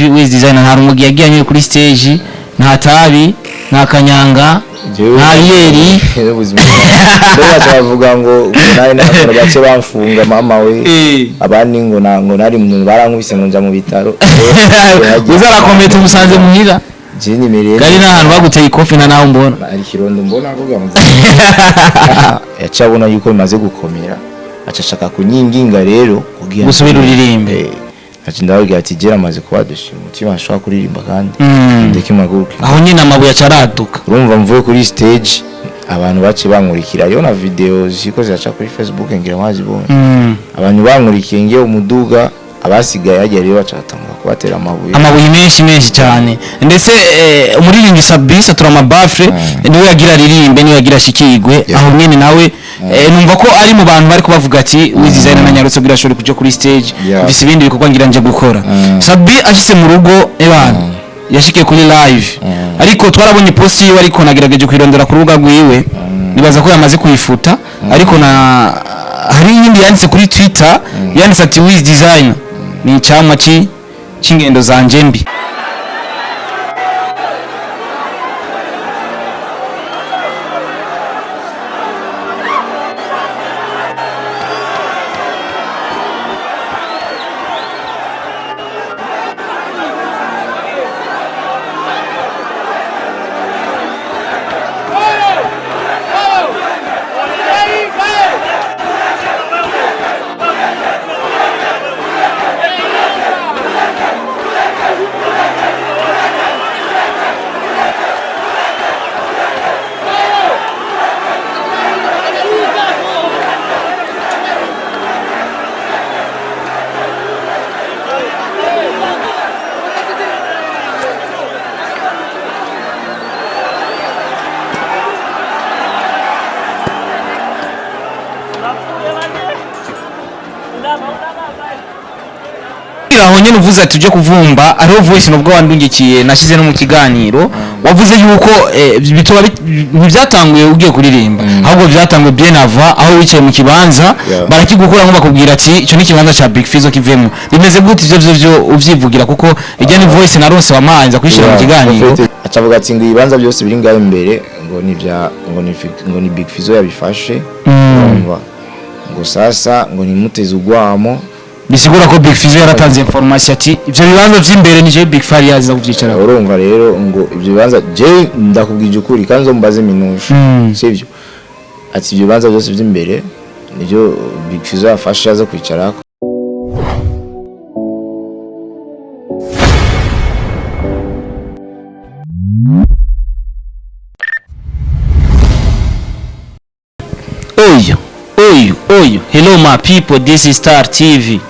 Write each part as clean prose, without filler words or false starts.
WIZ designer nta rumugi yagiye kuri stage nta tabi nta kanyanga nta yeri bavuga ngo nawe nakora gace bamfunga mama we abandi ngo nango nari mu barankubise ngo nja mu bitaro uzara komete musanze muhira jini mereye kari nahantu baguteye ikofi na naho mbona ari kirondo mbona avuga ngo yacabona yuko bimaze gukomera acashaka kunyinginga rero kugira gusubira uririmbe ati ndababwira ati gera amaze kubadushima umutima ashobora kuririmba kandi ndeke maguruke aho nyine amabuye acaraduka urumva mvuye kuri stage abantu bace bankurikira yo na video ziko zaca kuri Facebook ngira mwazibonye abantu bankurikiye ngiye umuduga abasigaye yagiye rero bacatanga kubatera amabuye menshi cyane ndetse umuririmbyi Sabisa turamabafre niwe yagira ririmbe niwe yagira shikigwe aho nyine nawe numva ko ari mu bantu bari kubavuga ati WIZ designer na Nyarutse bwira shori kuja kuri stage bisi ibindi bikorwa ngira nje gukora Sabi ashise mu rugo ebana yashikiye kuri live ariko twarabonye post yiwe ariko nagerageje kwirondera ku rubuga rwiwe nibaza ko yamaze kuyifuta ariko na hari yindi yanditse kuri Twitter yanditse ati WIZ designer ni cyamwa cy'ingendo zanje mbi aho nyine uvuze ati uje kuvumba ariho voice nubwo wandungikiye nashize no mu kiganiro wavuze yuko bitoba ntibyatanguye ugiye kuririmba ahubwo byatanguye bien avant aho wicaye mu kibanza barakigukura nko bakubwira ati icyo ni kibanza cha Big Fizzo kivemo bimeze gute ivyo uvyivugira kuko ijya ni voice narose wamanza kwishira mu kiganiro acavuga ati ngo ibibanza byose biri ngaho imbere ngo ni Big Fizzo yabifashe ngo sasa ngo nimuteze ugwamo bisigura ko Big Fizzo yaratanze information ati ivyo bibanza vy'imbere nije Big Fari yaza kuvyicara urumva rero ngo ivyo bibanza je ndakubwije ukuri kandi zo mbaze minusha sivyo ati ivyo bibanza byose vy'imbere nivyo Big Fizzo yafashe yaza kwicara Oyo hello my people, this is Star TV.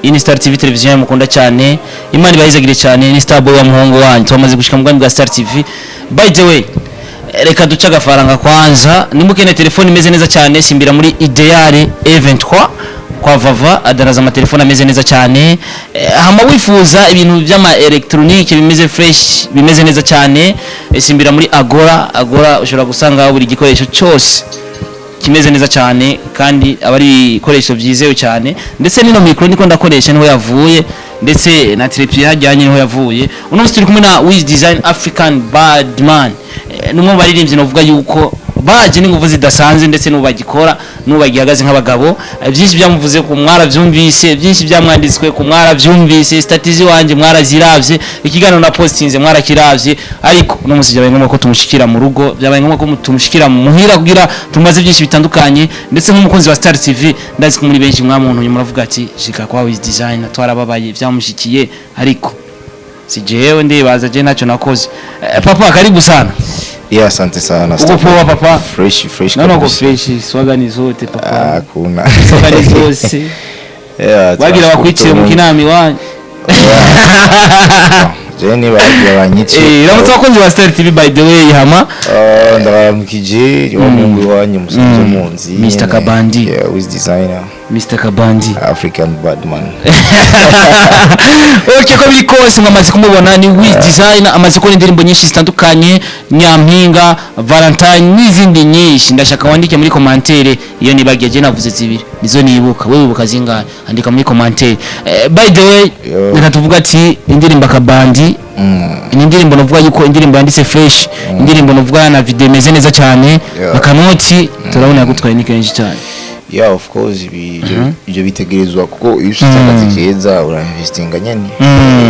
Ini Star TV televiziyo mukunda cyane Imana bayizagire cyane ni Star boy wa muhongo wanyu twamaze gushika mu bwa Star TV. By the way reka duca agafaranga kwanza nimukene telefone imeze neza cyane simbira muri Ideale E23 kwa Vava adaraza amatelefone ameze neza cyane hama wifuza ibintu by'ama electronique bimeze fresh bimeze neza cyane simbira muri Agora ushobora gusanga buri gikoresho cyose kimeze neza cyane kandi abari ikoresho byizewe cyane ndetse nino micro niko ndakoresha niho yavuye ndetse na tripod hajyanye niho yavuye uno musi turi kumwe na WIZ design African Badman numwe baririmbye novuga yuko baje n'inguvu zidasanze ndetse n'ubagikora n'ubagihagaze nk'abagabo byinshi byamuvuze ku mwara byumvise byinshi byamwanditswe ku mwara byumvise statizi wanje mwara ziravye ikiganiro na postinze mwara kiravye ariko no musi byabaye ngombwa ko tumushikira mu rugo byabaye ngombwa ko tumushikira mu muhira kugira tumaze byinshi bitandukanye ndetse nk'umukunzi wa Star TV ndazi ko muri benshi mwamuntu muravuga ati shika kwa WIZ design twarababaye byamushikiye ariko si jewe ndibaza je naco nakoze papa karibu sana. Yeah, asante sana. Uko poa papa? Fresh. No, fresh. Swaga ni zote papa. Kuna. Swaga ni zote. Yeah. Wagira wakwitse mu kinami wanyu. Jeni wagira banyitse. Ramutse abakunzi ba Star TV by the way hama. Ndabaramukije yo mungu wanyu musanze munzi. Mr. Kabandi. Yeah, WIZ designer. Mr Kabandi African Badman. Okay, ko biri kose mwamaze kumubona ni WIZ designer, amaze gukora indirimbo nyinshi zitandukanye, Nyampinga, Valentine n'izindi nyinshi. Ndashaka wandike muri commentaire iyo nibagiye je navuze zibiri nizo nibuka, wewe wibuka zingahe? Andika muri commentaire. By the way, reka tuvuga ati indirimbo Kabandi ni indirimbo novuga yuko indirimbo yanditse fresh, indirimbo novuga na video imeze neza cyane, akanoti turabona yagutwaye ni kenshi cyane. Yeah, of course ibyo bitegerezwa kuko iyo ushaka akazi keza urainvestinga nyene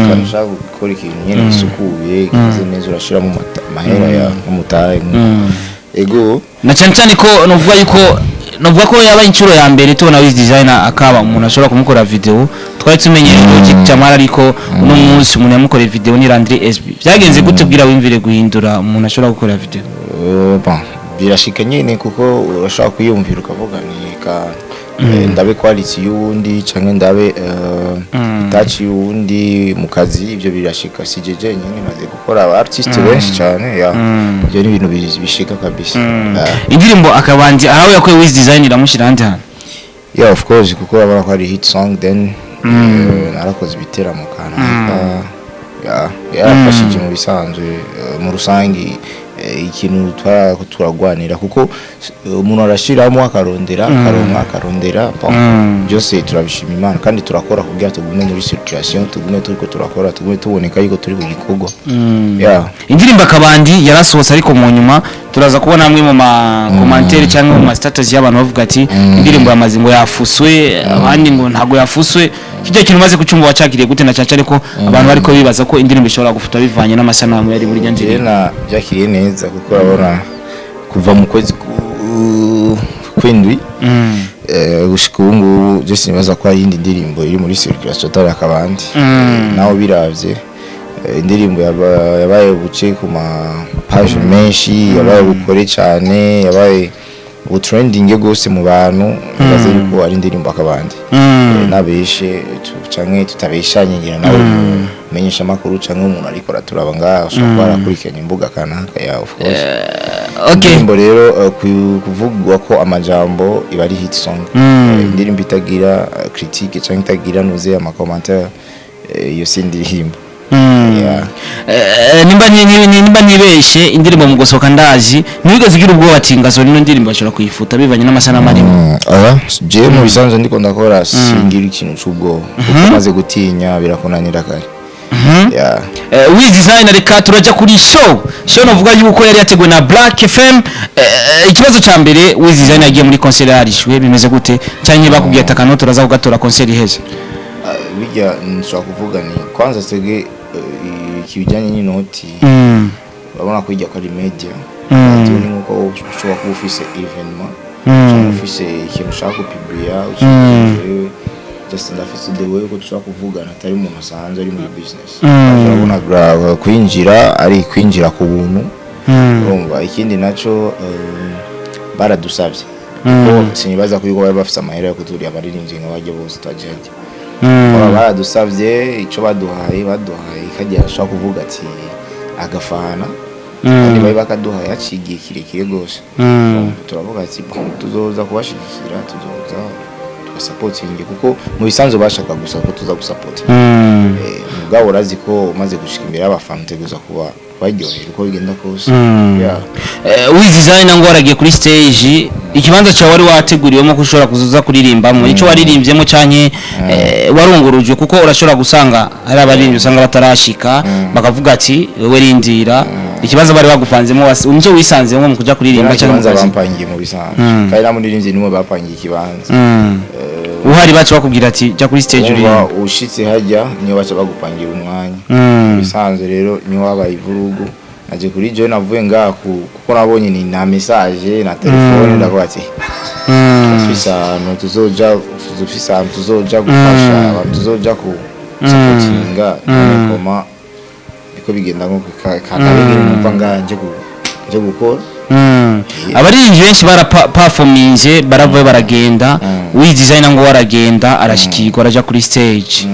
kandi ushaka gukora ikintu nyene gisukuye kize neza urashira mu mahera ya umutaye ego na cyane ko novuga ko yaba incuro ya mbere tubona WIZ designer akaba umuntu ashobora kumukora video. Twari tumenye logic cyamara ariko uno munsi umuntu yamukoreye video ni Landry SB. Byagenze gute bwira wimvire guhindura umuntu ashobora gukora video? Birashika nyene kuko urashaka kuyumvira ukavuga ni ka ndabe quality y'undi canke ndabe touch y'undi mu kazi. Ibyo birashika sijeje nyene maze gukora aba artist benshi cyane ya ibyo ni ibintu bishika kabisa. Indirimbo Akabandi aho yakoye WIZ design iramushira handi hano. Yeah, of course kuko abana ko ari hit song then narakoze biteramo kana yarafashije mu bisanzwe mu rusangi ikintu turagwanira kuko umuntu arashiramo akarondera byose turabishima Imana kandi turakora kugira tugume muri situation tugume turiko turakora tugume tuboneka yuko turi ku gikorwa. Indirimbo Akabandi yarasohotse ariko mu nyuma turaza kubona amwe mu commentaire cyangwa mu status y'abantu bavuga ati indirimbo yamaze ngo yafuswe, abandi ngo ntago yafuswe. Kijya kintu maze kucumva wacakiriye gute na cyane ko abantu bariko bibaza ko indirimbo ishobora gufuta bivanye n'amasanamu yari muri njye na byakiriye neza kuko urabona kuva mu kwezi kw'indwi gushika ubu je sinibaza ko ari indi ndirimbo iri muri circulation total Akabandi naho biravye indirimbo yabaye buce ku ma page menshi, yabaye bukore cyane, yabaye utrending gose mu bantu baze yuko ari indirimbo Akabandi. Nabeshe canke tutabeshanye ngira nawe menyesha makuru canke umuntu ariko raturaba ngaho ushobora kurikanya imbuga kanaka ya of course. Okay, indirimbo rero kuvugwa ko amajambo iba ari hit song. Indirimbo itagira critique canke itagira nuze ama commentaire iyo sindirimbo. Nimba nibeshe indirimbo mu gusohoka ndazi nigeze gira ubwo batingazo nino ndirimbo bashobora kuyifuta bivanye n'amasana marimo. Je mu bisanzwe ndiko ndakora singira ikintu cy'ubwo maze gutinya birakunanira kare. WIZ designer reka turaja kuri show novuga yuko yari yateguwe na Black FM. Ikibazo ca mbere WIZ designer yagiye muri concert yarishwe bimeze gute cyane bakubwiye atakano turaza kugatora concert iheze? Bijya nshaka kuvuga ni kwanza sege ikibijanye n'inoti urabona ko ijya ko ari media ni nkuko ushobora kuba ufise evenement cyangwa ufise ikintu ushaka kupubliya just ndafise the way ko dushaka kuvugana atari umuntu asanzwe ari muri business. Urabona kwinjira ari kwinjira ku buntu urumva. Ikindi naco baradusavye ko sinibaza ko yuko bafise amahera yo kuturiya abaririmbyi nk'abajye bose twajeje baradusavye ico baduhaye kajya ashaka kuvuga ati agafana kandi bayi bakaduhaye yacigiye kirekire gose. Turavuga ati tuzoza kubashigikira tuzoza tugasupportinge kuko mu bisanzwe bashaka gusa ko tuza gusupport. Mugabo urazi ko umaze gushika imbere y'abafana teguza kuba baryohera uko bigenda kose. WIZ designer ngo waragiye kuri stage, ikibanza cyawe wari wateguriwemo ko ushobora kuzuza kuririmbamo icyo waririmbyemo cyane warunguruje kuko urashobora gusanga hari abaririmbyi usanga batarashika bakavuga ati wewe rindira ikibazo bari bagupanzemo unje wisanzemo mu kuja kuririmba cyangwa bapangiye mu bisanzwe kandi namuririmvye nimwe bapangiye ikibanza uhari bacu bakubwira ati jya kuri stage uri ushitse hajya niyo baca bagupangira umwanya bisanzwe rero niyo wabaye ivurugo naje kuri je navuye ngaha kuko nabonye ni na message na telefone ndavuga ati tuzoja gufasha tuzoja ku supportinga koma biko bigenda nko kakabigire numva nganje gukora. Abaririmbyi benshi baraperforminze baravuye baragenda WIZ designer ngo waragenda arashikirwa araja kuri stage.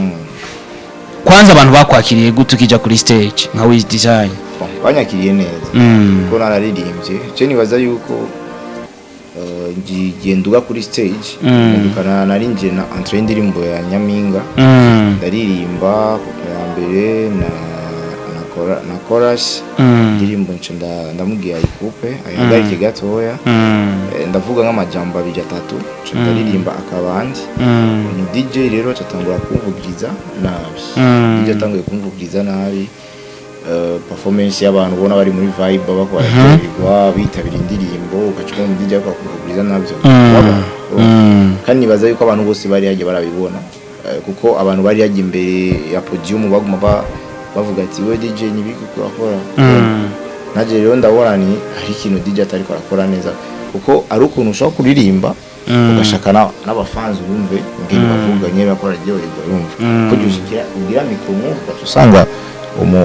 Kwanza abantu bakwakiriye gute ukija kuri stage nka WIZ designer? Banyakiriye neza ko nararirimbye je nibaza yuko ngigenduga kuri stage ndukana nari nje na entre indirimbo ya Nyaminga ndaririmba ya mbere na chorus indirimbo nce ndamubwiye ayikupe ayagarike gatoya ndavuga nk'amajambo 2-3 ndaririmba akabandi ni DJ rero catangura kumvugiriza nabi DJ atanguye kumvugiriza nabi performance y'abantu ubona bari muri vibe bakora cyangwa bitabira indirimbo ugacuma DJ akakuvugiriza nabyo kandi nibaza yuko abantu bose bari yaje barabibona kuko abantu bari yaje imbere ya podium baguma bavuga ati we DJ nibiki kurakora naje rero ndabona ni hari ikintu DJ atari korakora neza kuko ari ukuntu ushaka kuririmba ugashakana n'abafanzi bumve ngene bavuga nyene bakora ryoherwa yumva ko jujikira ugira mikro mu usanga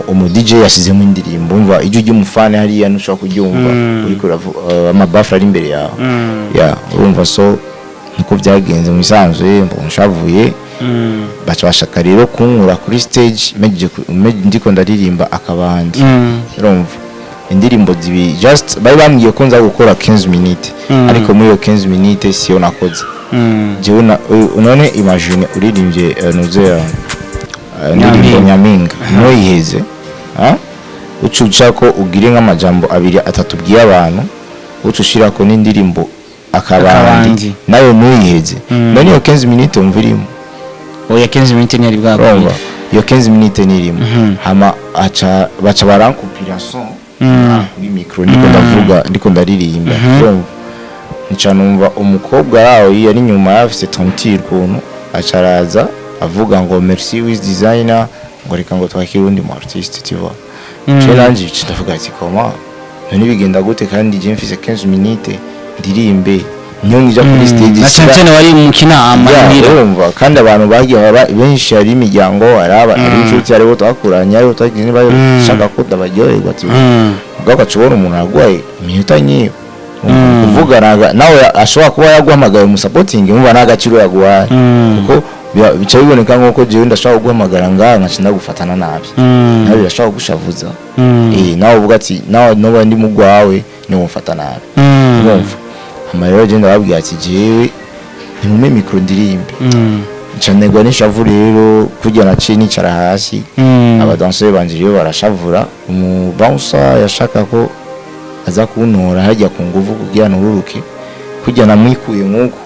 umu DJ yasizemo indirimbo umva ijyo ry'umufane hariya nushaka kuryumva uriko amabafra ari imbere yawe ya urumva so niko byagenze mu isanzwe nshavuye bacha bashaka rero kunkura kuri stage ndiko ndaririmba akabandi urumva indirimbo zibi just bari bambwiye ko nza gukora 15 minutes ariko muri iyo 15 minutes siyo nakoze jewe none imagine uririmbye nuze ndirimbo Nyaminga no yiheze ucuca ko ugire nk'amajambo 2-3 bwiye abantu ucushira ko n'indirimbo akabandi nayo nuyiheze none iyo 15 minutes umvirimo oya 15 minutes ni ari bwabo iyo 15 minutes nirimo hama baca barankupira son kuri micro ndiko ndaririmba nica numva umukobwa araho yari inyuma yafise tontire kuntu acaraza avuga ngo merci WIZ designer ngo reka ngo twakire undi mu artiste tu vois challenge ndavuga ati koma none bigenda gute kandi je mfise 15 minutes ndirimbe niyo ngija kuri stage cyane wari mu kinama urumva kandi abantu bagiye benshi ari imiryango araba inshuti aribo twakuranye aribo twagiye bayo shaka ko dabaryoherwa ati ugakacubona umuntu agwaye iminota nyiyo kuvuga nawe ashobora kuba yaguhamagaye mu supporting umva nagaciro yaguhaye kuko bica biboneka nk'uko jewe ndashaka guhamagara ngaha nkacinda gufatana nabi nawe birashaka gushavuza nawe uvuga ati nawe no ndi mugwawe ni mufata nabi urumva amayero je ndababwiye ati jewe ni mu micro ndirimbe ncanegwa n'ishavu rero kujya naciye nicara hasi abadanseri banje rero barashavura umu bouncer yashaka ko aza kuntora hajya ku nguvu kugira nururuke kujya namwikuye nk'uko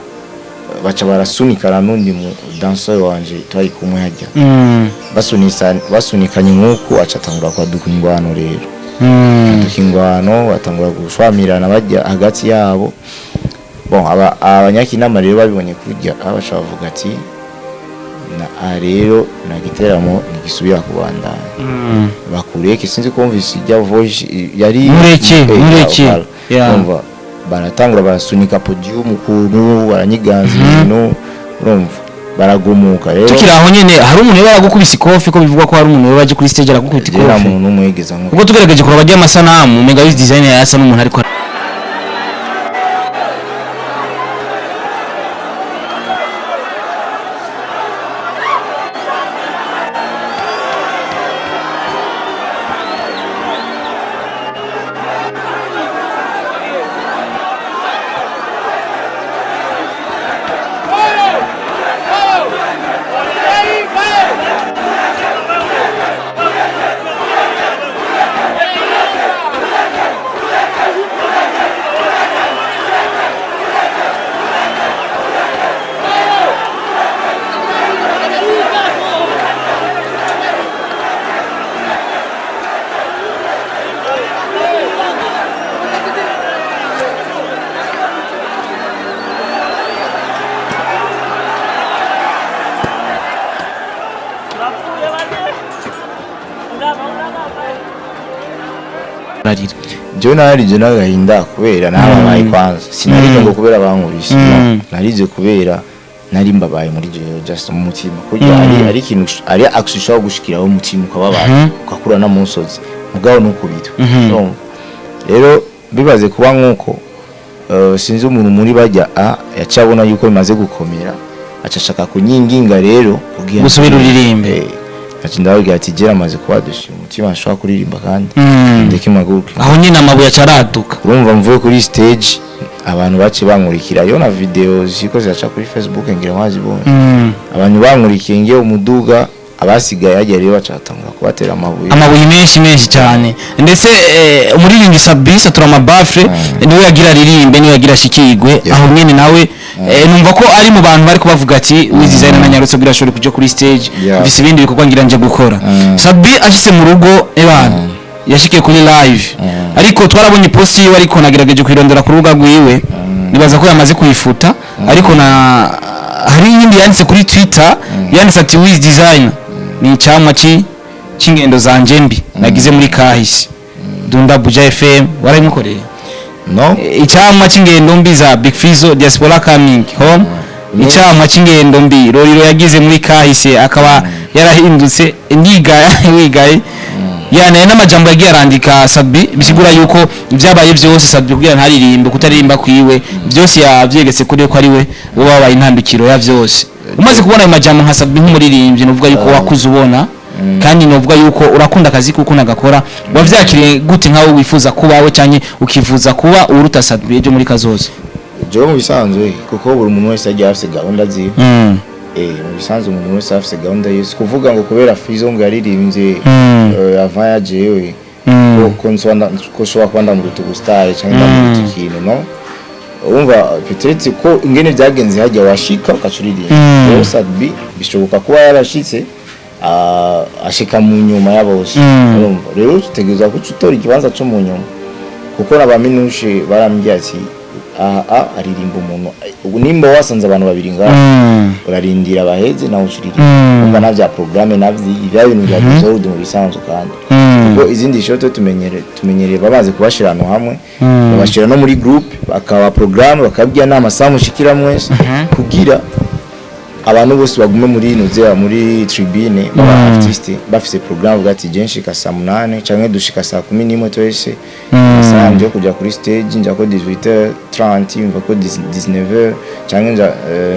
baca barasunikana n'undi mu dancer wanje twari kumwe hajya basunikanye nk'uko acatangura kwaduka ingwano rero ingwano batangura gushwamirana bajya hagati yabo bon abanyakinama rero babibonye kujya abasha bavuga ati na rero na giteramo nigisubira kubandanya bakureke sinzi kumvise ijya voice yari mureke umva baratangura barasunika podium kuntu baranyiganza ibintu urumva baragumuka rero tukiraho nyene hari umuntu yaragukubise ikofi ko bivugwa ko hari umuntu waje kuri stage aragukubita ikofi era umuntu umwegeza nko ubwo tugerageje kuraba bajya amasanamu mega WIZ designer yasa n'umuntu ariko jewe narije nagahinda kubera nababaye kwanza sinarije ngo kubera bankubise narije kubera nari mbabaye muri jewe just mu mutima kujya ari ikintu ari action gushikiraho umutima ukababaye ukakura na munsozi mugabo nukubita rero bibaze kuba nkuko sinzi umuntu muri bajya yacabona yuko bimaze gukomera acashaka kunyinginga rero gusubira uririmbe ndababwira ati gera amaze kubadushya umutima ashobora kuririmba kandi ndeke maguruke aho nyine amabuye acaraduka urumva mvuye kuri stage abantu baci bankurikira yo na video ziko ziraca kuri Facebook ngira mwazibonye abantu bankurikiye ngiye umuduga abasigaye yagiye rero bacatangura kubatera amabuye menshi cyane ndetse umuririmbyi Sabisa turamabafre niwe yagira ririmbe niwe yagira shikigwe aho nyene nawe numva ko ari mu bantu bari kubavuga ati WIZ design na nyarutse kugira ashobore kuja kuri stage bisi ibindi bikorwa ngira nje gukora Sabi ashitse mu rugo ebana yashikiye kuri live ariko twarabonye post yiwe ariko nagerageje kwirondera ku rubuga rwiwe nibaza ko yamaze kuyifuta ariko na hari yindi yanditse kuri Twitter yanditse ati WIZ design ni icyamwa cy'ingendo zanje mbi nagize muri kahise Dunda Buja FM warayimukoreye no icyamwa cy'ingendo mbi za Big Fizzo diaspora coming home icyamwa cy'ingendo mbi Roriro yagize muri kahise akaba yarahindutse wigaye yana n'amajambo yagiye arandika Sabi bisigura yuko ibyabaye byose Sabi kugira ntaririmbe kutaririmba kwiwe byose yavyegetse kuri ko ari we wabaye intandukiro ya byose umaze kubona ayo majambo nka Sabi nk'umuririmbyi novuga yuko wakuze ubona kandi novuga yuko urakunda akazi kuko nagakora wavyakiriye gute nkawe wifuza kubawe cyane ukifuza kuba uruta Sabi ejo muri kazoza je mu bisanzwe kuko buri umuntu wese agiye afite gahunda ziwe mu bisanzwe umuntu wese afite gahunda yose kuvuga ngo kubera Fizzo ngo yaririmbye avant ya jewe ko nsonda ko shobora kwanda mu rutugu star cyangwa mu rutikino no umva peut-être ko ingene byagenze hajya washika ukacuririmba rero Sabi bishoboka kuba yarashitse ashika mu nyuma y'abose rero tutegereza ko tutora ikibanza cyo mu nyuma kuko nabaminushe barambye ati aririmba umuntu nimba wasanze abantu babiri ngaho urarindira abaheze nawe ushirira umva navya programme navyi ibya bintu bya disorder mu bisanzwe kandi kuko izindi shoto tumenyereye babaze kubashirana hamwe babashira no muri group bakaba programme bakabwiya nama samushikira mwese kugira abantu bose bagume muri inoze muri tribune baba artiste bafise programme bwati jenshi ka saa 8 canke dushika saa 11 twese saa nje kujya kuri stage njya ko 18h30 mva ko 19h canke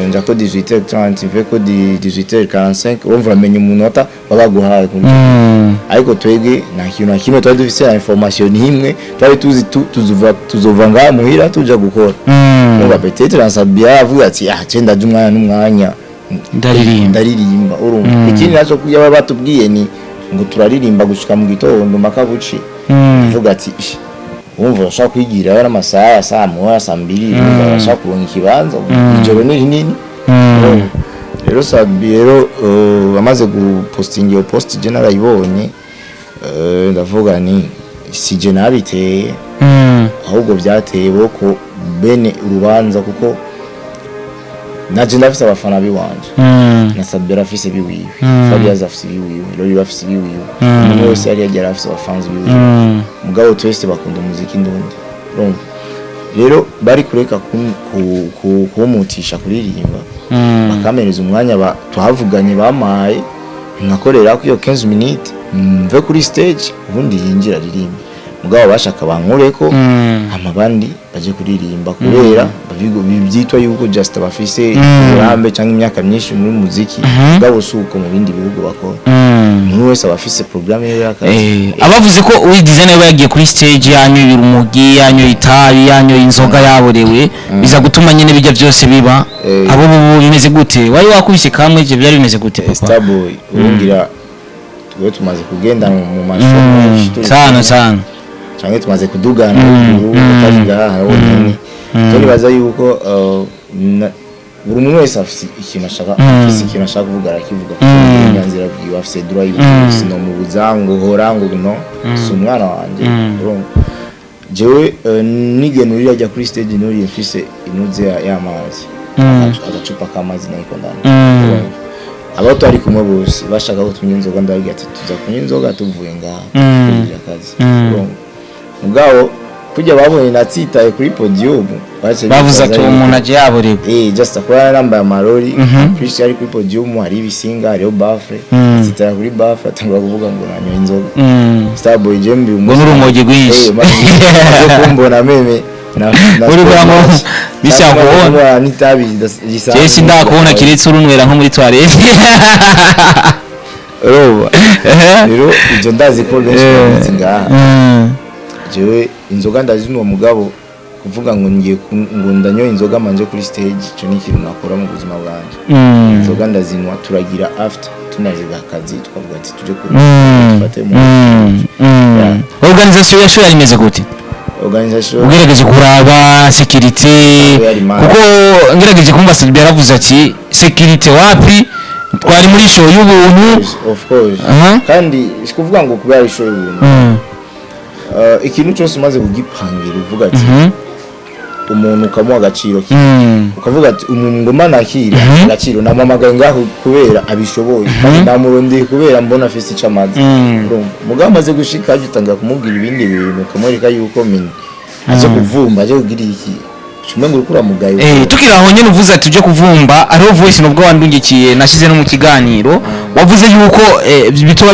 njya ko 18h30 mva ko 18h45 urumva amenye umunota babaguhaye ariko twege nta kintu na kimwe twari dufise information imwe twari tuzi tuzova ngaha muhira tuja gukora ngo peut-être ansabia avuga ati cenda jumwana n'umwanya ndaririmba urumva ikindi nazo kuyaba batubwiye ni ngo turaririmba gushika mu gitondo makabuci uvuga ati umva urashaka kwigira yara amasaha saa 1 saa 2 urashaka kuronka ikibanza ijoro ni rinini rero Sabi rero bamaze gupostinga iyo post je narayibonye ndavuga ni sije nabiteye ahubwo byateye boko bene urubanza kuko naje ndafise abafana biwanje na Sabi arafise biwiwe Sabi azafise biwiwe rero bafise biwiwe umuntu wese yari yagira afise abafans biwiwe mugabo twese bakunda umuziki ndundi rero bari kureka kumutisha kuririmba bakamereza umwanya tuhavuganye bamaye nkakorera ko iyo 15 minutes mve kuri stage ubundi yinjira ririmba mugabo bashaka bankureko amabandi baje kuririmba kubera bibyitwa yuko just bafise urambe cyangwa imyaka myinshi muri muziki mugabo suko mu bindi bihugu bakora umuntu wese abafise programme y'akazi abavuze ko WIZ design yagiye kuri stage yanyu urumogi yanyu itabi yanyu inzoga yaborewe biza gutuma nyene bijya byose biba abo bimeze gute wari wakubise kamwe je byari bimeze gute papa Starboy urungira tuwe tumaze kugenda mu mashow sana cyangwa tumaze kudugana kandi ngaha wonyine turi baza yuko buri muntu wese afite ikintu ashaka kuvuga arakivuga inyanzira bwiwe afite droit y'ubuzima mu buzango horango no si umwana wanje jewe nigenurira ajya kuri stage nuri mfise inuze y'amazi agacupa k'amazi nayiko ndana abo twari kumwe bose bashaka ko tunywa inzoga ndavuga ati tuza kunywa inzoga tuvuye ngaha kugira akazi mugabo kujya babonye natsitaye kuri podium bavuze ati umuntu aje yaborewe just akora nambaye amarori Chris yari kuri podium hari ibisinga hariho bafre tsitaye kuri bafre atangura kuvuga ngo nanyo inzoga Starboy jembi urumogi rwinshi kumbona meme uri bamo bishakuona nitabi Jesi ndakubona kiretse urunwera nko muri toilette rero ibyo ndazi ko benshi bazi ngaha jewe inzoga ndazinwa mugabo kuvuga ngo ngiye ngo ndanyoye inzoga manje kuri stage cyo ni ikintu nakora mu buzima bwanje inzoga ndazinwa turagira after tunaziga akazi twavuga ati tuje kufate mu organisation ya show yarimeze gute organisation ugerageje kuraba security kuko ngerageje kumva Sylvia yaravuze ati security wapi twari muri show y'ubuntu of course kandi sikuvuga ngo kubera show y'ubuntu ikintu cyose umaze kugipangira uvuga ati umuntu ukamuha agaciro ukavuga ati umuntu ngoma nakira agaciro namamagaye ngaho kubera abishoboye namurondeye kubera mbona afise icamazi mugabo amaze gushika aje utanga kumubwira ibindi bintu kamwereka yuko mini aje kuvumba aje kugira iki shumwe ngo ukura mugayo tukira aho nyene uvuze ati uje kuvumba ariho voice nubwo wandungikiye nashize no mu kiganiro wavuze yuko bitoba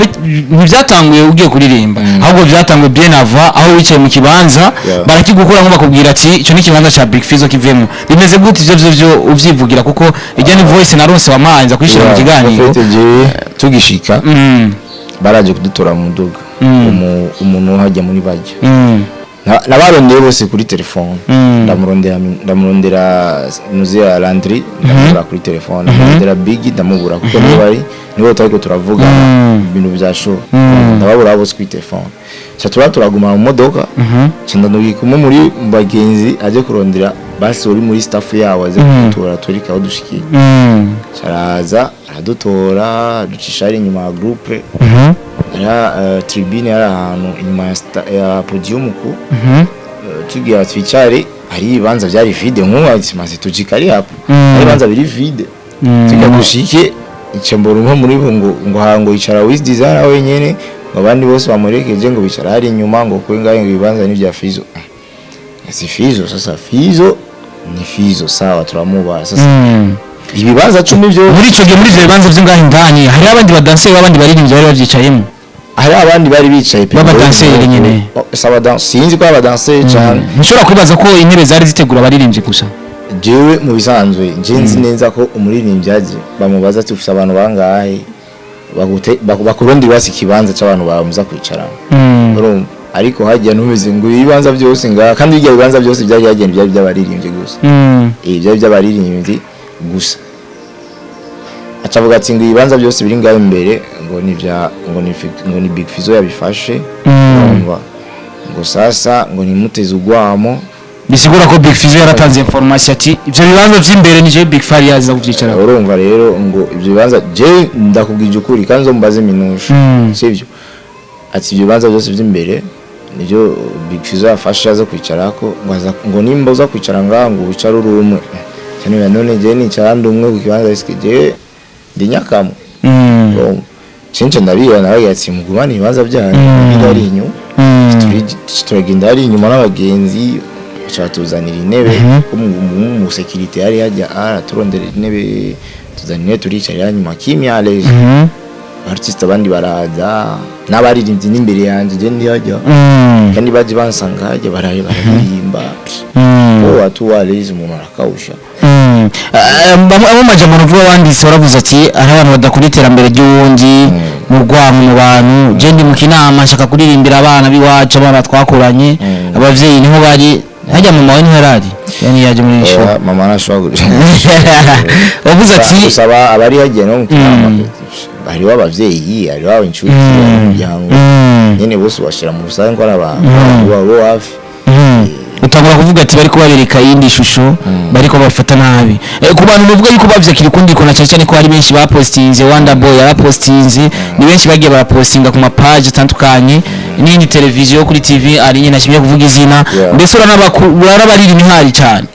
ntibyatanguye ugiye kuririmba ahubwo byatanguye bien avant aho wicaye mu kibanza barakigukura nko bakubwira ati ico ni kibanza cha Big Fizzo kivemo bimeze gute ivyo uvyivugira kuko ijya ni voice naronse wamanza kwishira mu kiganiro tugishika baraje kudutora mu muduga umuntu hajya muri bajya nabarondeye bose kuri telefone ndamurondera nuzi ya Landry ndamubura kuri telefone ndamurondera Big ndamubura kuko nibo tariko turavuga ibintu bya show ndababura bose kuri telefone cyo turaguma mu modoka cyenda nubikumo muri bagenzi aje kurondera basi uri muri staff yawo aze kutura turika aho dushikiye cyaraza aradutora ducisha ari inyuma ya groupe tribune yari ahantu inyuma ya podium ku tugiye twicare ari ibanza byari vide nk'uwatsi maze tujikari hapo ari ibanza biri vide tugagushike icyamboro nko muri ngo hango yicara WIZ designer wenyene abandi bose bamurekeje ngo bicara hari inyuma ngo kwenga ibibanza ni bya Fizzo si Fizzo sasa Fizzo ni Fizzo sawa turamuba sasa ibibanza 10 byo muri cyo muri byo bibanza by'ingahe ndani hari abandi badanse abandi baririmbye bari bavyicayemo hari abandi bari bicaye pe badanseri nyine saba danse sinzi ko abadanseri cyane nshobora kwibaza ko intebe zari zitegura abaririmbye gusa jewe mu bisanzwe nzi neza ko umuririmbyi aje bamubaza ati ufite abantu bangahe bakurundi basi kibanza cy'abantu bamuza kwicara ariko hajya numeze ngo ibibanza byose nga kandi bijya bibanza byose byari yagenda byari by'abaririmbye gusa byari by'abaririmbye gusa acavuga ati ngo ibibanza byose biri ngaho imbere ngo ni Big Fizzo yabifashe ngo sasa ngo nimuteze ugwamo bisigura ko Big Fizzo yaratanze information ati ibyo bibanza by'imbere ni je Big Fari yaza kuvyicara urumva rero ngo ibyo bibanza je ndakubwije ukuri kandi mbaze minusha sivyo ati ibyo bibanza byose by'imbere nibyo Big Fizzo yafashe aza kwicarako ngo nimba uza kwicara ngaho ngo wicara uri umwe cyane none je ni cyandi umwe ku kibanza iskije ndi nyakamo cince ndabiye nawe yatsi mugubani ibibanza byanyu biri inyu turagenda ari inyuma n'abagenzi cyatuzanira intebe mu security yari yajya turondera intebe tuzanire turicara nyuma kimyaleje artiste abandi baraza n'abaririmbyi n'imbere yanjye je ndi hajya kandi baje bansanga hajya baririmba watu walizi umuntu arakawusha abo majambo ruvuga wanditse waravuze ati ari abantu badakora iterambere ry'uwundi mu rwamo mu bantu je ndi mu kinama nshaka kuririmbira abana biwacu abana twakoranye abavyeyi niho bari hajya mama we ntiharari yani yaje muri show mama arashobora wavuze ati gusaba abari hagiye no mu kinama bari w'abavyeyi ari wawe inshuti y'umuryango nyene bose bashira mu rusange ngo arabantu babo hafi utangura kuvuga ati bariko barereka yindi shusho bariko bafata nabi ku bantu bavuga yuko bavyakira kundi kona cyane ko hari benshi bapostinze Wonderboy yarapostinze ni benshi bagiye barapostinga ku mapage atandukanye n'indi televiziyo kuri TV ari nyine nashimye kuvuga izina mbese uranabarira imihari cyane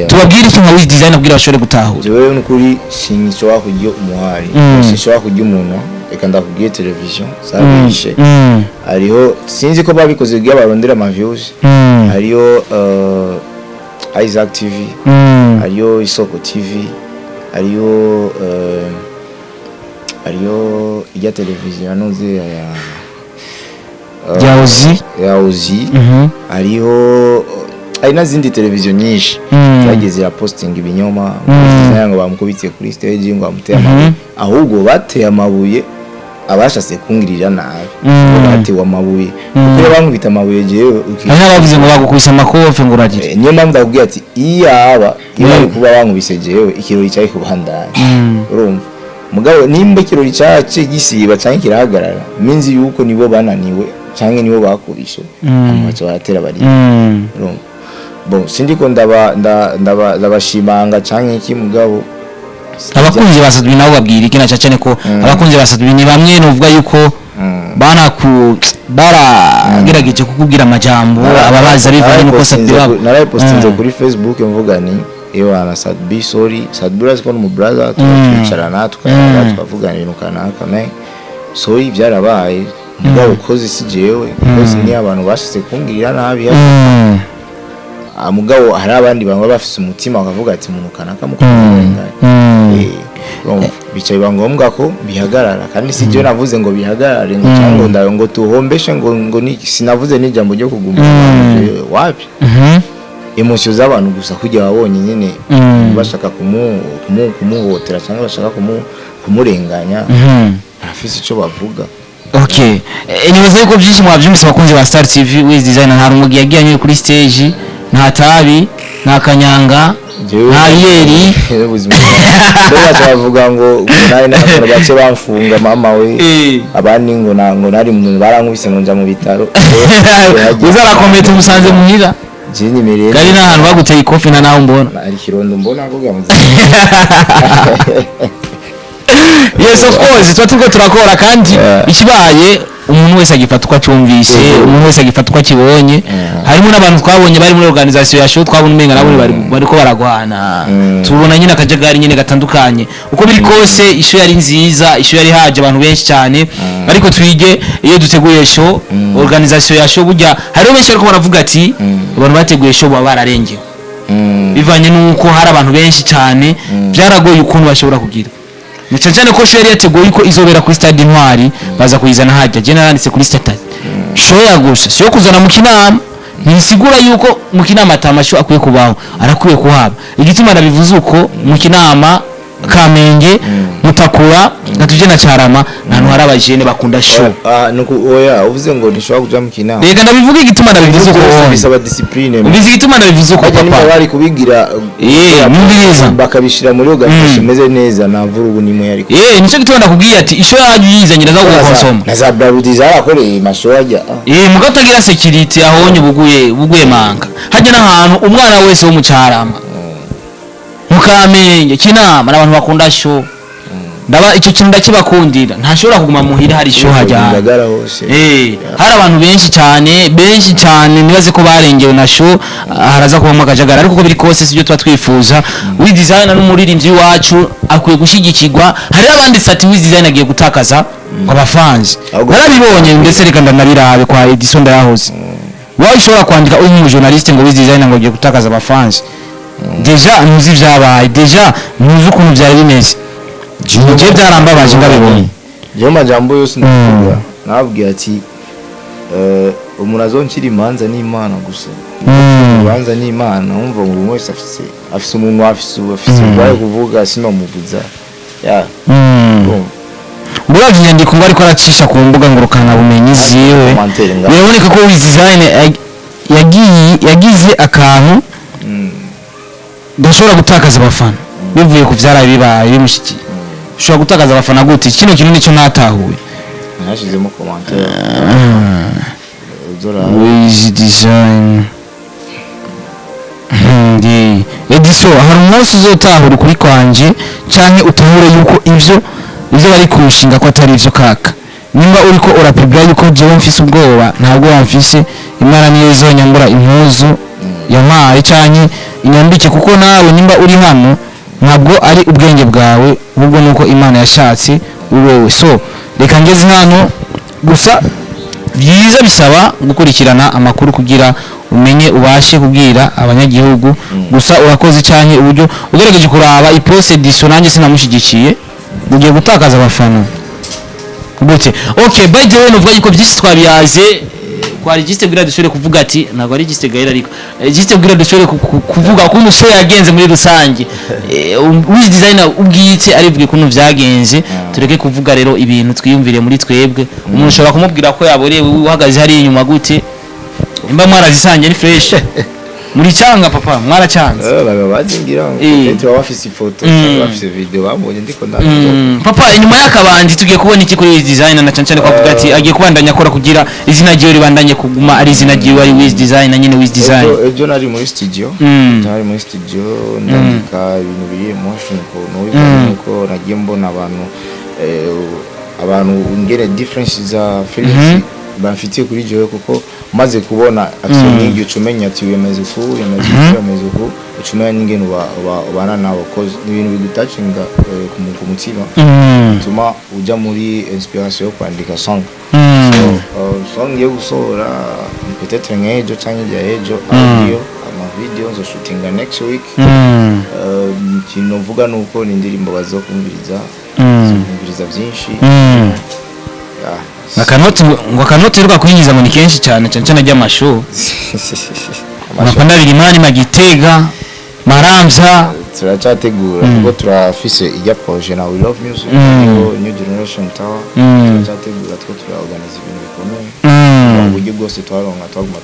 tubabwire iki nka WIZ design abwira bashore gutahura jewe n'ukuri sinshobora kujya umuhari sinshobora kujya umuntu reka ndakubwiye televiziyo sabishe ariho sinzi ko babikoze bya barondera ama views ariyo Isaac TV ariyo Isoko TV ariyo ijya televiziyo anoze ya Ozi ariho ari nazindi televiziyo nyinshi bageze ya posting ibinyoma ngo bamukubitiye kuri stage ngo amuteye amabuye ahubwo bateye amabuye abashase kungirira nabi batewe amabuye kuko bankubita amabuye jewe aha bavuze ngo bagukubise amakofe ngo uragire niyo mpamvu ndakubwiye ati iyo bari kuba bankubise jewe ikirori cyayi kubandanya urumva mugabo nimba ikirori cyace gisiba cyangwa kirahagarara minzi yuko nibo bananiwe cyangwa nibo bakubishe amaco baratera bari urumva bon sindiko ndabashimanga cyangwa iki mugabo abakunzi basadwi nabo babwira iki naca cyane ko abakunzi basadwi ni bamwe novuga yuko baragerageje kukubwira amajambo ababaza bivanye nuko sadwi wabo narapostinze kuri Facebook mvuga ni ewa sadbi sorry sadbi raziko no mu brother twicarana twavugana ibintu kanaka me sorry byarabaye mugabo kozi si jewe kozi ni abantu bashyize kungirira nabi mugabo hari abandi bamwe bafise umutima bakavuga ati umuntu kanaka mukumurenganya bicaye bangombwa ko bihagarara kandi si je navuze ngo bihagarare ngo cyangwa ndayo ngo tuhombeshe ngo sinavuze n'ijambo ryo kuguma wapi emotion z'abantu gusa kujya babonye nyine bashaka kumuhotera cyangwa bashaka kumurenganya afise ico bavuga. Okay, nibaza yuko byinshi mwabyumvise abakunzi ba Star TV WIZ designer nta rumugi yagiye kuri stage nta tabi nta kanyanga nta yeri bavuga ngo nari n'abantu bace bamfunga mama we abandi ngo nari mu barankubise ngo nja mu bitaro uzara komete musanze muhira jini mirende kari n'ahantu baguteye ikofi na naho mbona ari kirondo mbona ko gamuze. Yes of course tuko turakora kandi ikibaye umuntu wese agifatwa cyumvise umuntu wese agifatwa kibonye harimo n'abantu twabonye bari muri organisation ya show twabona umenga nabo bari ko baragwana tubona nyine akajagari nyine gatandukanye uko biri kose isho yari nziza isho yari haje abantu benshi cyane ariko twige iyo duteguye show organisation ya show burya hari benshi ariko baravuga ati abantu bateguye show baba bararengewe bivanye nuko hari abantu benshi cyane byaragoye ukuntu bashobora kugira cyane ko show yari yateguye ko izobera kuri stade Intwari baza kuyizana hajya je naranditse kuri status show yagusa siyo kuzana mu kinama ntisigura yuko mu kinama atamasho akwiye kubaho arakwiye kuhaba igituma nabivuze uko mu kinama Kamenge Mutakura gatuje na Carama nantu hari abajene bakunda show nuko oya uvuze ngo nishobora kuja mu kinama rega nabivuga igituma nabivuze uko bisaba discipline ubizi igituma nabivuze uko papa bari kubigira numviriza bakabishira muri organisation imeze neza navurugu nimwe yari nico gituma ndakubwiye ati isho yizanye ndaza gukonsoma na za Brabudi zarakoreye masho ajya mugatagira security ahonye buguye manga haje n'ahantu umwana wese wo mu Carama Mukamenge kinama n'abantu bakunda show ndaba icyo kintu ndakibakundira ntashobora kuguma muhira hari show hajya hari abantu benshi cyane nibaze ko barengewe na show haraza kuba makajagara ariko biri kose sibyo tuba twifuza WIZ designer n'umuririmbyi wacu akwiye gushigikirwa hari abandi sati WIZ designer agiye gutakaza abafanzi narabibonye ndetse reka ndanabirabe kwa Edison ndayahoze wawe ushobora kwandika uri mu journaliste ngo WIZ designer ngo agiye gutakaza abafanzi deja nuzi vyabaye deja nuzi ukuntu byari bimeze je byarambabaje ngabibonye je majambo yose ndavuga nababwiye ati umuntu azonkira imanza n'Imana gusa imanza n'Imana umva ngo wese afise umuntu afise baye kuvuga sino muvuza ya Burazi nyandiko ngo ariko aracisha ku mbuga ngurukana bumenyi ziwe biraboneka ko WIZ designer yagize akantu ndashobora gutakaza abafana bivuye ku byara bibaye bimushikiye ushobora gutakaza abafana gute kino kintu nicyo natahuye nashizemo commentaire WIZ design Edison hari umunsi uzotahura kuri kwanje canke utahure yuko ivyo bari kurushinga ko atari ivyo kaka nimba uriko urapibira yuko jewe mfise ubwoba ntabwo wamfise imana niyo izonyambura impuzu yamaye canke inyambike kuko nawe nimba uri hano ntabwo ari ubwenge bwawe ahubwo nuko Imana yashatse wewe so reka ngeze hano gusa byiza bisaba gukurikirana amakuru kugira umenye ubashe kubwira abanyagihugu gusa urakoze cyane uburyo ugerageje kuraba iposte disonange sinamushigikiye ugiye gutakaza abafana gute okay by the way novuga yuko byinshi twabiyaze twari juste kugira dushobore kuvuga ati ntabwo ari juste gaira ariko juste kugira dushobore kuvuga ko umusore yagenze muri rusange wiz designer ubwitse arivuge kuntu vyagenze tureke kuvuga rero ibintu twiyumvire muri twebwe umuntu ushobora kumubwira ko yaborewe uhagaze hari inyuma gute imba mwarazisange ni fresh muri cyanga papa mwaracanze bazingira ngo bafise ifoto bafise video bamubonye ndiko papa inyuma y'akabandi tugiye kubona iki kuri designer na cancane ko avuga ati agiye kubandanya akora kugira izina ryo ribandanye kuguma ari izina ryo ari WIZ designer nyine WIZ design ejo nari muri studio ndandika ibintu biri emotion ko nuko nagiye mbona abantu ngere differences za feelings bafitiye kuri jewe kuko maze kubona action n'ibyo cumenya ati wemeze ku ucumenya n'ingene bana nabo cause ibintu bigutacinga ku mutima tuma uja muri inspiration yo kwandika song song yo gusohora peut-être ngejo cyangwa ejo audio ama video zo shootinga next week kinovuga nuko n'indirimbo bazokumviriza byinshi akanoti ruka kwinjiza ngo ni kenshi cyane ry'amashu nakanda birimani magitega maramvya turacategura kuko turafise ijya projet na We Love Music New Generation Tower turacategura two turaorganize ibintu bikomeye mu buryo bwose twaronka twaguma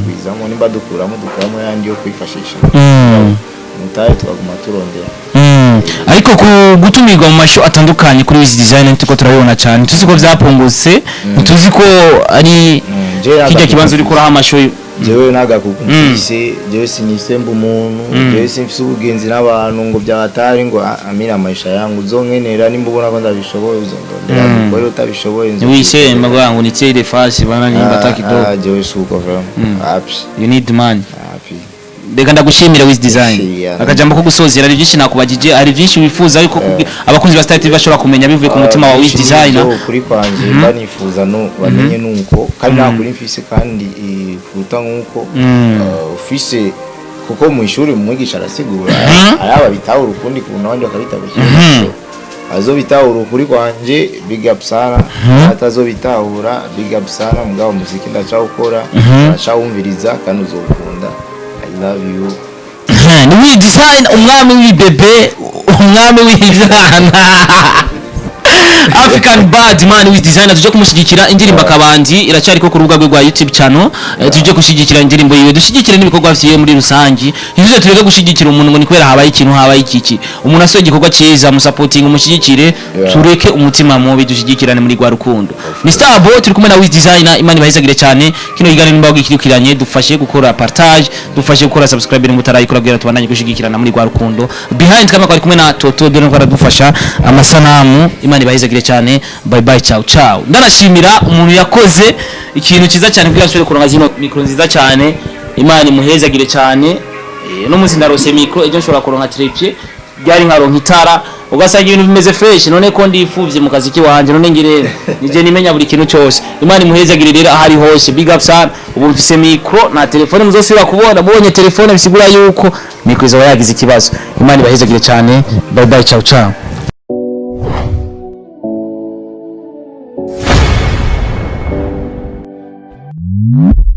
twizamo nimba dukuramo yandi yo kwifashisha mutaye twaguma turondera ariko gutumirwa mu masho atandukanye kuri WIZ design tuko turabona cyane tuzi ko byapungutse tuzi ko ari kijya kibanzo uri kora amasho jewe nagakukumvise jewe sinisemba umuntu jewe simfise ubugenzi n'abantu ngo byabatari ngo amira amayisha yangu uzonkenera nimba ubona ko ndabishoboye uzondondera ko utabishoboye wisemba ngo ni tire fasi bana nimba takido jewe suko vraiment happy you need money happy Deka ndagushimira WIZ design akajambo ko gusozera ari byinshi nakubagije ari byinshi wifuza ariko abakunzi ba Star TV bashobora kumenya bivuye ku mutima wa WIZ design kuri kwanje banifuza no bamenye nuko kandi nakuri mfise kandi kuruta nkuko ufise kuko mu ishuri umwigisha arasigura ayaba bitaho urukundi ku nabandi bakabitabishye azo bitahura kuri kwanje big up sana atazo bitahura big up sana mugabo muziki ndacawukora ndacawumviriza kandi uzokunda love you ni WIZ design umwami w'ibebe umwami w'ijana African bad man WIZ design tuje kumushyigikira indirimbo akabandi iracyari ko ku rubuga rwa YouTube channel tuje gushyigikira indirimbo yiwe dushyigikira n'ibikorwa byiwe muri rusangi ivyo tureke gushyigikira umuntu ngo ni kwera habaye ikintu habaye iki umuntu asoje igikorwa cyiza mu supporting umushyigikire tureke umutima mubi dushyigikirane muri gwa rukundo ni Star Boy turi kumwe na WIZ design imani bahizagire cyane kino yigane nimba gikirikiranye dufashe gukora partage dufashe gukora subscribe ni mutarayikora bwira tubandanye gushyigikirana muri gwa rukundo behind kama kwari kumwe na Toto dore ko aradufasha amasanamu imani bahizagire cyane bye bye ciao ciao ndarashimira umuntu yakoze ikintu cyiza cyane kugira ashobore kuronka zino micro nziza cyane imani muhezagire cyane no munsi ndarose micro ejo nshobora kuronka tripie byari nkaronka itara ugasanga ibintu bimeze fresh none ko ndifuvye mu kazi kiwanje none ngire nije nimenya buri kintu cyose imani muhezagire rero ahari hose big up sana ubu mfise micro na telefone muzosubira kubona bonye telefone bisigura yuko micro izo yagize ikibazo imani bahezagire cyane bye bye ciao ciao Mm-hmm.